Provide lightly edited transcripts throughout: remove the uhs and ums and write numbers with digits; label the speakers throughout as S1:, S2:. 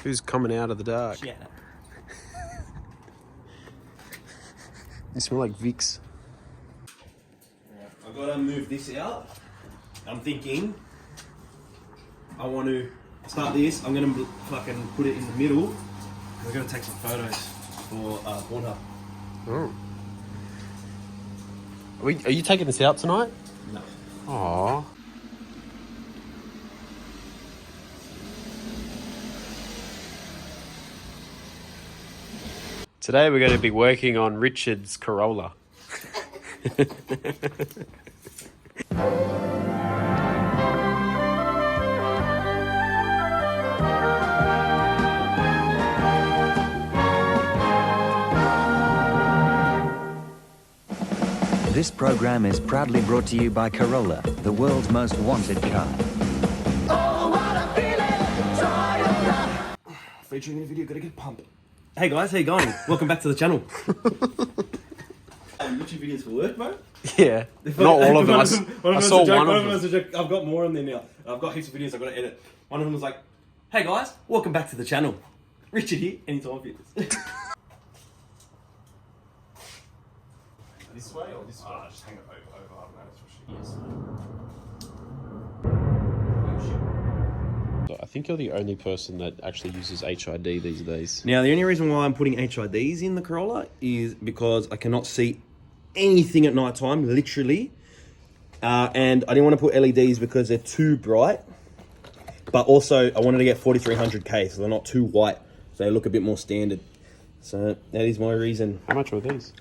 S1: Who's coming out of the dark?
S2: Shut up.
S1: You smell like Vicks.
S2: I've got to move this out. I'm thinking I want to start this. I'm going to fucking put it in the middle. We're going to take some photos for Pornhub.
S1: Oh. Are you taking this out tonight?
S2: No.
S1: Aww. Today we're going to be working on Richard's Corolla.
S3: This program is proudly brought to you by Corolla, the world's most wanted car.
S2: Oh, what a feeling! Featuring in the video, gotta get pumped. Hey guys, how you going? Welcome back to the channel. YouTube videos for work, bro?
S1: Yeah. Not all of them. I saw one of them.
S2: I've got more on there now. I've got heaps of videos I've got to edit. One of them was like, hey guys, welcome back to the channel. Richard here, anytime for this.
S1: This way or this way?
S4: Just hang it over.
S1: I think you're the only person that actually uses HID these days.
S2: Now, the only reason why I'm putting HIDs in the Corolla is because I cannot see anything at night time, literally. And I didn't want to put LEDs because they're too bright. But also, I wanted to get 4300K, so they're not too white. So they look a bit more standard. So that is my reason.
S1: How much were these?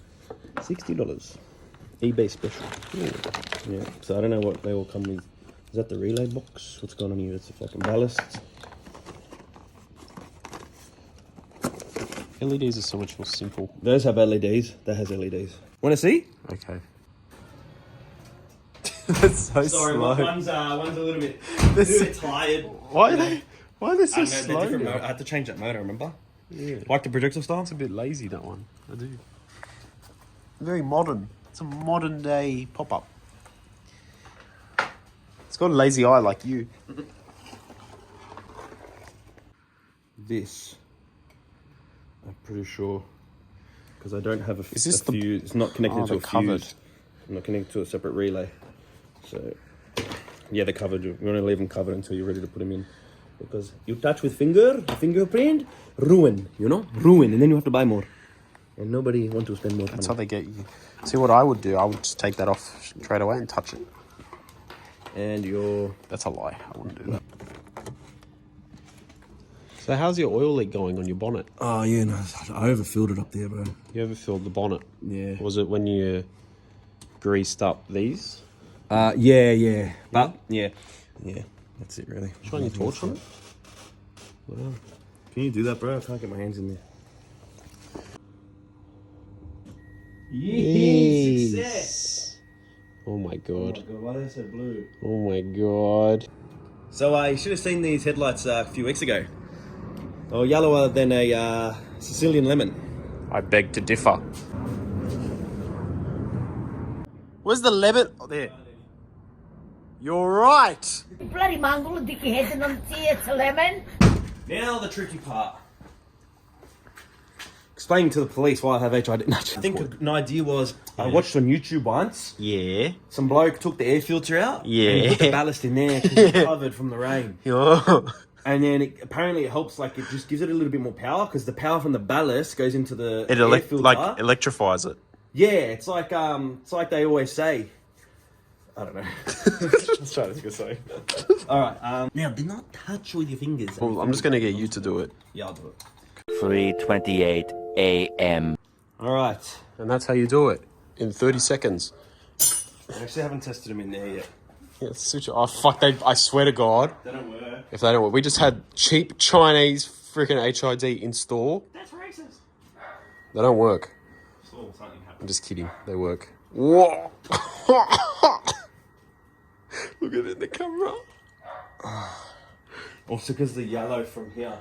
S2: $60. eBay special. Yeah. So I don't know what they all come with. Is that the relay box? What's going on here? It's a fucking ballast.
S1: LEDs are so much more simple.
S2: Those have LEDs. That has LEDs. Want to see?
S1: Okay. That's so
S2: Sorry,
S1: slow.
S2: one's a little bit tired.
S1: Why are they so
S2: I know,
S1: slow?
S2: different
S1: now?
S2: motor. I had to change that motor, remember?
S1: Yeah.
S2: Like the projectile style?
S1: It's a bit lazy, that one. I do. Very modern. It's a modern day pop-up. It's got a lazy eye like you.
S2: This, I'm pretty sure, because I don't have a
S1: Is this
S2: fuse. It's not connected to a
S1: covered.
S2: fuse. I'm not connected to a separate relay. So, yeah, they're covered. We want to leave them covered until you're ready to put them in. Because you touch with fingerprint, ruin, ruin, and then you have to buy more. And nobody wants to spend more
S1: That's
S2: money.
S1: how they get you. See what I would do? I would just take that off straight away and touch it.
S2: And your...
S1: That's a lie. I wouldn't do that. So how's your oil leak going on your bonnet?
S2: Oh, yeah, no, I overfilled it up there, bro.
S1: You ever filled the bonnet?
S2: Yeah.
S1: Was it when you greased up these?
S2: Yeah. But, yeah, that's it, really.
S1: Shine your torch on it?
S2: Wow. Can you do that, bro? I can't get my hands in there.
S1: Yes.
S2: Success!
S1: Oh my god.
S2: Why are they so blue?
S1: Oh my god.
S2: So you should have seen these headlights a few weeks ago. They were yellower than a Sicilian lemon.
S1: I beg to differ. Where's the lemon? Oh, there. You're right.
S5: Bloody mongrel, dicky head, and I'm it's a lemon.
S2: Now the tricky part. Explaining to the police why I have HID. I think an idea was, I watched on YouTube once.
S1: Yeah.
S2: Some bloke took the air filter out.
S1: Yeah.
S2: And put the ballast in there because it's covered from the rain.
S1: Yeah.
S2: And then apparently it helps, like it just gives it a little bit more power because the power from the ballast goes into the
S1: It
S2: air filter.
S1: like electrifies it.
S2: Yeah, it's like they always say. I don't know.
S1: Let's try this. Say.
S2: All right. Now do not touch with your fingers.
S1: Well, I'm just gonna get you to do it.
S2: Yeah, I'll do it.
S3: 3:28 a.m.
S2: All right.
S1: And that's how you do it in 30 seconds.
S2: I actually haven't tested them in there yet.
S1: Yeah, switch it. Oh fuck! I swear to God,
S2: They don't work.
S1: if they don't work, we just had cheap Chinese freaking HID install.
S2: That's racist.
S1: They don't work.
S2: So something happened.
S1: I'm just kidding. They work. Whoa! Look at it in the camera.
S2: Also, because the yellow from here.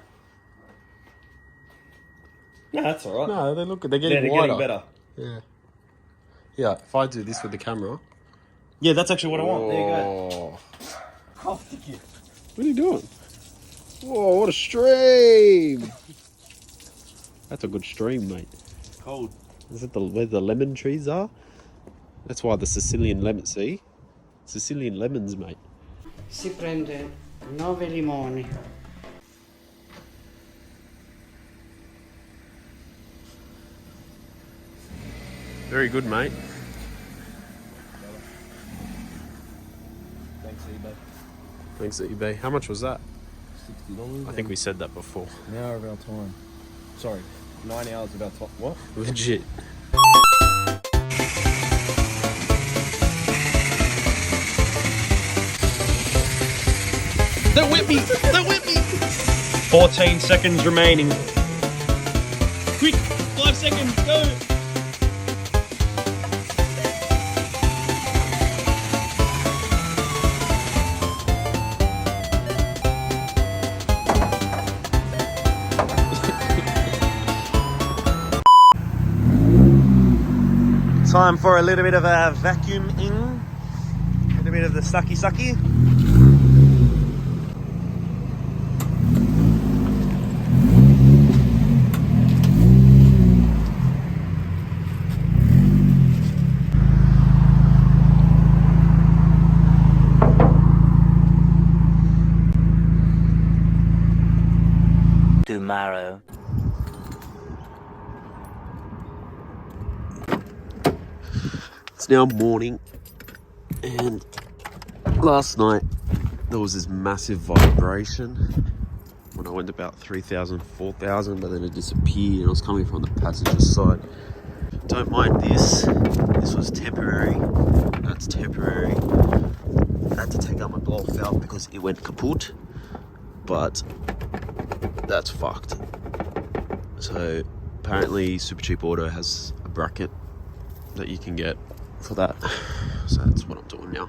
S2: No, that's all right.
S1: No, they look good. They're getting
S2: They're
S1: wider.
S2: getting better.
S1: Yeah. Yeah. If I do this with the camera.
S2: Yeah, that's actually what I want. There you go.
S1: Oh.
S2: Oh, thank you.
S1: What are you doing? Whoa, what a stream! That's a good stream, mate.
S2: Cold.
S1: Is it where the lemon trees are? That's why the Sicilian lemon, see? Sicilian lemons, mate.
S4: Si prende 9 limoni.
S1: Very good, mate.
S2: Thanks, eBay.
S1: Thanks, eBay. How much was that?
S2: $60.
S1: I think we said that before.
S2: An hour of our time. Sorry, 9 hours of our time. What?
S1: Legit.
S2: Don't whip me! Don't whip me! 14 seconds remaining. Quick! 5 seconds, go! Time for a little bit of a vacuum in. A little bit of the sucky sucky.
S3: Tomorrow.
S1: It's now morning, and last night there was this massive vibration when I went about 3,000, 4,000, but then it disappeared and I was coming from the passenger side. Don't mind this. This was temporary. That's temporary. I had to take out my blow valve because it went kaput, but that's fucked. So apparently Super Cheap Auto has a bracket that you can get for that. So that's what I'm doing now.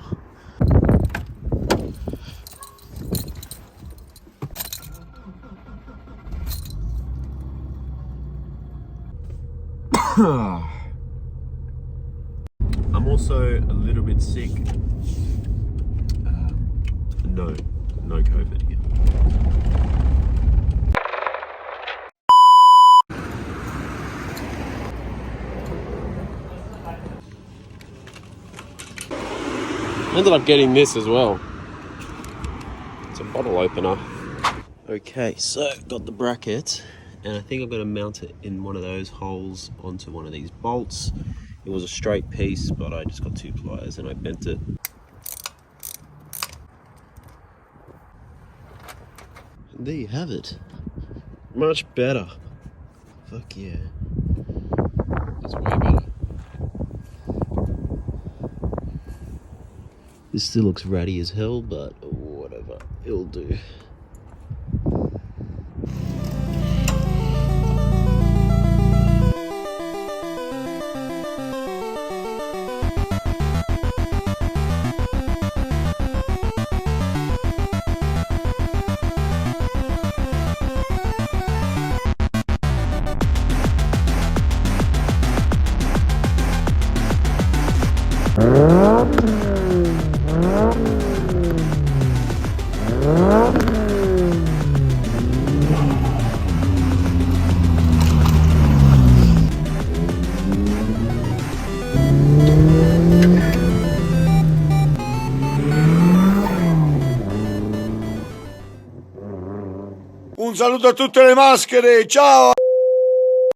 S1: I'm also a little bit sick. No COVID here. Ended up getting this as well. It's a bottle opener. Okay, so got the bracket, and I think I'm going to mount it in one of those holes onto one of these bolts. It was a straight piece, but I just got 2 pliers and I bent it. And there you have it. Much better. Fuck yeah. That's way better. This still looks ratty as hell, but whatever, it'll do.
S6: Un saluto a tutte le maschere, ciao!